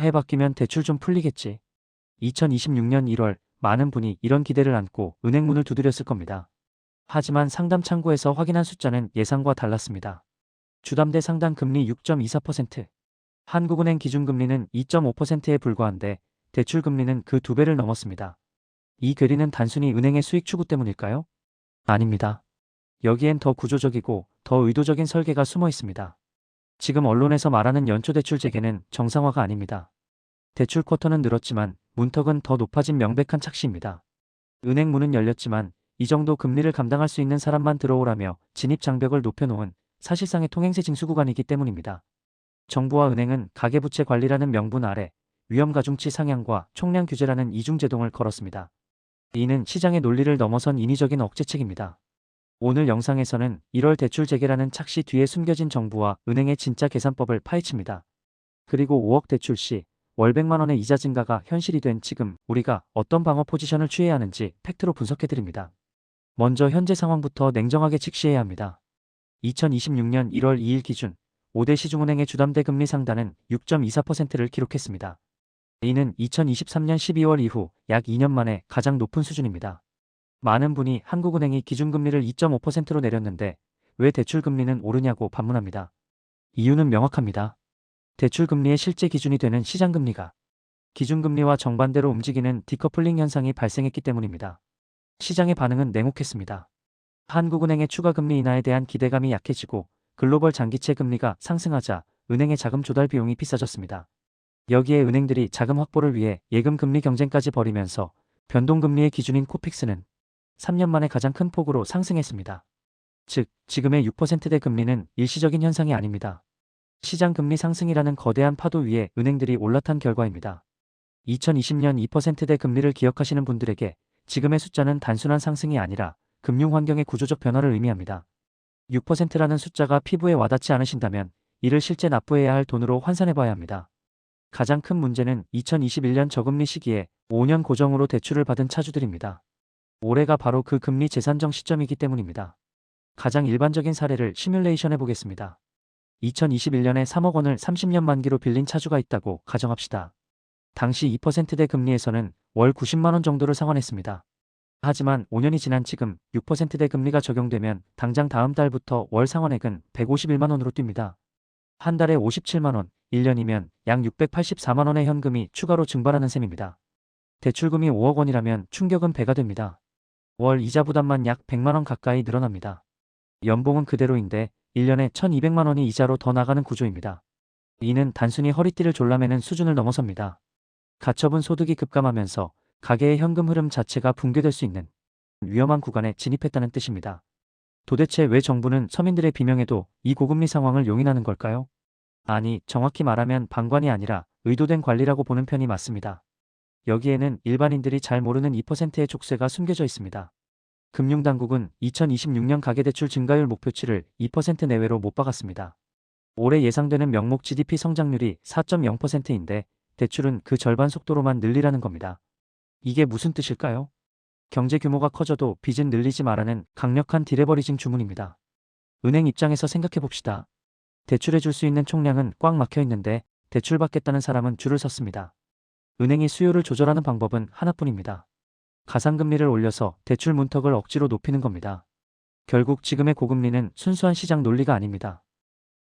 해 바뀌면 대출 좀 풀리겠지. 2026년 1월 많은 분이 이런 기대를 안고 은행 문을 두드렸을 겁니다. 하지만 상담 창구에서 확인한 숫자는 예상과 달랐습니다. 주담대 상당 금리 6.24%, 한국은행 기준금리는 2.5%에 불과한데 대출 금리는 그 2배를 넘었습니다. 이 괴리는 단순히 은행의 수익 추구 때문일까요? 아닙니다. 여기엔 더 구조적이고 더 의도적인 설계가 숨어 있습니다. 지금 언론에서 말하는 연초대출 재개는 정상화가 아닙니다. 대출 쿼터는 늘었지만 문턱은 더 높아진 명백한 착시입니다. 은행 문은 열렸지만 이 정도 금리를 감당할 수 있는 사람만 들어오라며 진입 장벽을 높여놓은 사실상의 통행세 징수 구간이기 때문입니다. 정부와 은행은 가계부채 관리라는 명분 아래 위험가중치 상향과 총량 규제라는 이중제동을 걸었습니다. 이는 시장의 논리를 넘어선 인위적인 억제책입니다. 오늘 영상에서는 1월 대출 재개라는 착시 뒤에 숨겨진 정부와 은행의 진짜 계산법을 파헤칩니다. 그리고 5억 대출 시 월 100만 원의 이자 증가가 현실이 된 지금 우리가 어떤 방어 포지션을 취해야 하는지 팩트로 분석해드립니다. 먼저 현재 상황부터 냉정하게 직시해야 합니다. 2026년 1월 2일 기준 5대 시중은행의 주담대 금리 상단은 6.24%를 기록했습니다. 이는 2023년 12월 이후 약 2년 만에 가장 높은 수준입니다. 많은 분이 한국은행이 기준금리를 2.5%로 내렸는데 왜 대출금리는 오르냐고 반문합니다. 이유는 명확합니다. 대출금리의 실제 기준이 되는 시장금리가 기준금리와 정반대로 움직이는 디커플링 현상이 발생했기 때문입니다. 시장의 반응은 냉혹했습니다. 한국은행의 추가금리 인하에 대한 기대감이 약해지고 글로벌 장기채 금리가 상승하자 은행의 자금 조달 비용이 비싸졌습니다. 여기에 은행들이 자금 확보를 위해 예금 금리 경쟁까지 벌이면서 변동금리의 기준인 코픽스는 3년 만에 가장 큰 폭으로 상승했습니다. 즉, 지금의 6%대 금리는 일시적인 현상이 아닙니다. 시장 금리 상승이라는 거대한 파도 위에 은행들이 올라탄 결과입니다. 2020년 2%대 금리를 기억하시는 분들에게 지금의 숫자는 단순한 상승이 아니라 금융 환경의 구조적 변화를 의미합니다. 6%라는 숫자가 피부에 와닿지 않으신다면 이를 실제 납부해야 할 돈으로 환산해봐야 합니다. 가장 큰 문제는 2021년 저금리 시기에 5년 고정으로 대출을 받은 차주들입니다. 올해가 바로 그 금리 재산정 시점이기 때문입니다. 가장 일반적인 사례를 시뮬레이션 해보겠습니다. 2021년에 3억 원을 30년 만기로 빌린 차주가 있다고 가정합시다. 당시 2%대 금리에서는 월 90만 원 정도를 상환했습니다. 하지만 5년이 지난 지금 6%대 금리가 적용되면 당장 다음 달부터 월 상환액은 151만 원으로 뜁니다. 한 달에 57만 원, 1년이면 약 684만 원의 현금이 추가로 증발하는 셈입니다. 대출금이 5억 원이라면 충격은 배가 됩니다. 월 이자 부담만 약 100만 원 가까이 늘어납니다. 연봉은 그대로인데 1년에 1,200만 원이 이자로 더 나가는 구조입니다. 이는 단순히 허리띠를 졸라매는 수준을 넘어섭니다. 가처분 소득이 급감하면서 가계의 현금 흐름 자체가 붕괴될 수 있는 위험한 구간에 진입했다는 뜻입니다. 도대체 왜 정부는 서민들의 비명에도 이 고금리 상황을 용인하는 걸까요? 아니, 정확히 말하면 방관이 아니라 의도된 관리라고 보는 편이 맞습니다. 여기에는 일반인들이 잘 모르는 2%의 족쇄가 숨겨져 있습니다. 금융당국은 2026년 가계대출 증가율 목표치를 2% 내외로 못 박았습니다. 올해 예상되는 명목 GDP 성장률이 4.0%인데 대출은 그 절반 속도로만 늘리라는 겁니다. 이게 무슨 뜻일까요? 경제 규모가 커져도 빚은 늘리지 말라는 강력한 디레버리징 주문입니다. 은행 입장에서 생각해봅시다. 대출해줄 수 있는 총량은 꽉 막혀 있는데 대출받겠다는 사람은 줄을 섰습니다. 은행이 수요를 조절하는 방법은 하나뿐입니다. 가상금리를 올려서 대출 문턱을 억지로 높이는 겁니다. 결국 지금의 고금리는 순수한 시장 논리가 아닙니다.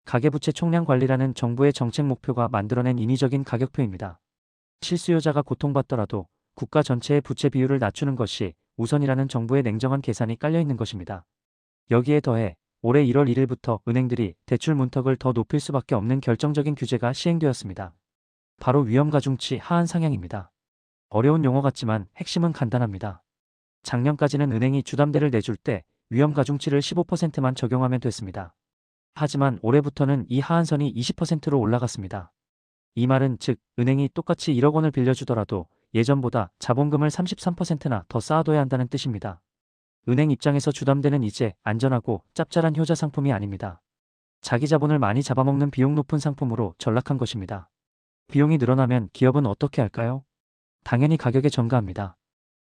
가계부채 총량 관리라는 정부의 정책 목표가 만들어낸 인위적인 가격표입니다. 실수요자가 고통받더라도 국가 전체의 부채 비율을 낮추는 것이 우선이라는 정부의 냉정한 계산이 깔려있는 것입니다. 여기에 더해 올해 1월 1일부터 은행들이 대출 문턱을 더 높일 수밖에 없는 결정적인 규제가 시행되었습니다. 바로 위험가중치 하한 상향입니다. 어려운 용어 같지만 핵심은 간단합니다. 작년까지는 은행이 주담대를 내줄 때 위험가중치를 15%만 적용하면 됐습니다. 하지만 올해부터는 이 하한선이 20%로 올라갔습니다. 이 말은 즉 은행이 똑같이 1억 원을 빌려주더라도 예전보다 자본금을 33%나 더 쌓아둬야 한다는 뜻입니다. 은행 입장에서 주담대는 이제 안전하고 짭짤한 효자 상품이 아닙니다. 자기 자본을 많이 잡아먹는 비용 높은 상품으로 전락한 것입니다. 비용이 늘어나면 기업은 어떻게 할까요? 당연히 가격에 전가합니다.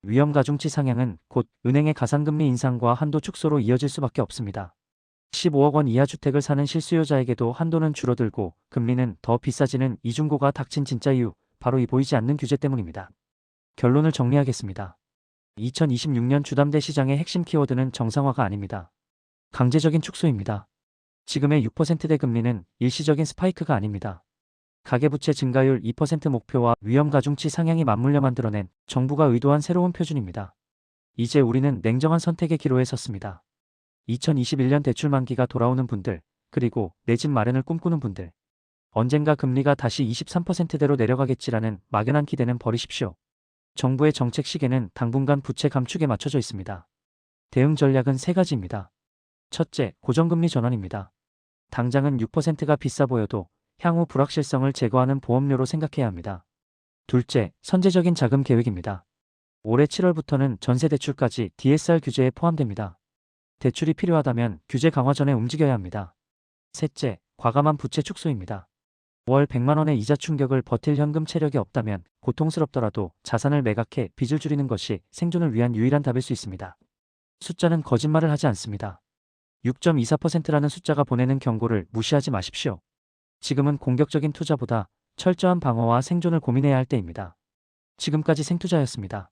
위험가중치 상향은 곧 은행의 가상금리 인상과 한도 축소로 이어질 수밖에 없습니다. 15억 원 이하 주택을 사는 실수요자에게도 한도는 줄어들고 금리는 더 비싸지는 이중고가 닥친 진짜 이유, 바로 이 보이지 않는 규제 때문입니다. 결론을 정리하겠습니다. 2026년 주담대 시장의 핵심 키워드는 정상화가 아닙니다. 강제적인 축소입니다. 지금의 6%대 금리는 일시적인 스파이크가 아닙니다. 가계부채 증가율 2% 목표와 위험 가중치 상향이 맞물려 만들어낸 정부가 의도한 새로운 표준입니다. 이제 우리는 냉정한 선택의 기로에 섰습니다. 2021년 대출 만기가 돌아오는 분들, 그리고 내 집 마련을 꿈꾸는 분들, 언젠가 금리가 다시 23%대로 내려가겠지라는 막연한 기대는 버리십시오. 정부의 정책 시계는 당분간 부채 감축에 맞춰져 있습니다. 대응 전략은 세 가지입니다. 첫째, 고정금리 전환입니다. 당장은 6%가 비싸 보여도 향후 불확실성을 제거하는 보험료로 생각해야 합니다. 둘째, 선제적인 자금 계획입니다. 올해 7월부터는 전세대출까지 DSR 규제에 포함됩니다. 대출이 필요하다면 규제 강화 전에 움직여야 합니다. 셋째, 과감한 부채 축소입니다. 월 100만 원의 이자 충격을 버틸 현금 체력이 없다면 고통스럽더라도 자산을 매각해 빚을 줄이는 것이 생존을 위한 유일한 답일 수 있습니다. 숫자는 거짓말을 하지 않습니다. 6.24%라는 숫자가 보내는 경고를 무시하지 마십시오. 지금은 공격적인 투자보다 철저한 방어와 생존을 고민해야 할 때입니다. 지금까지 생투자였습니다.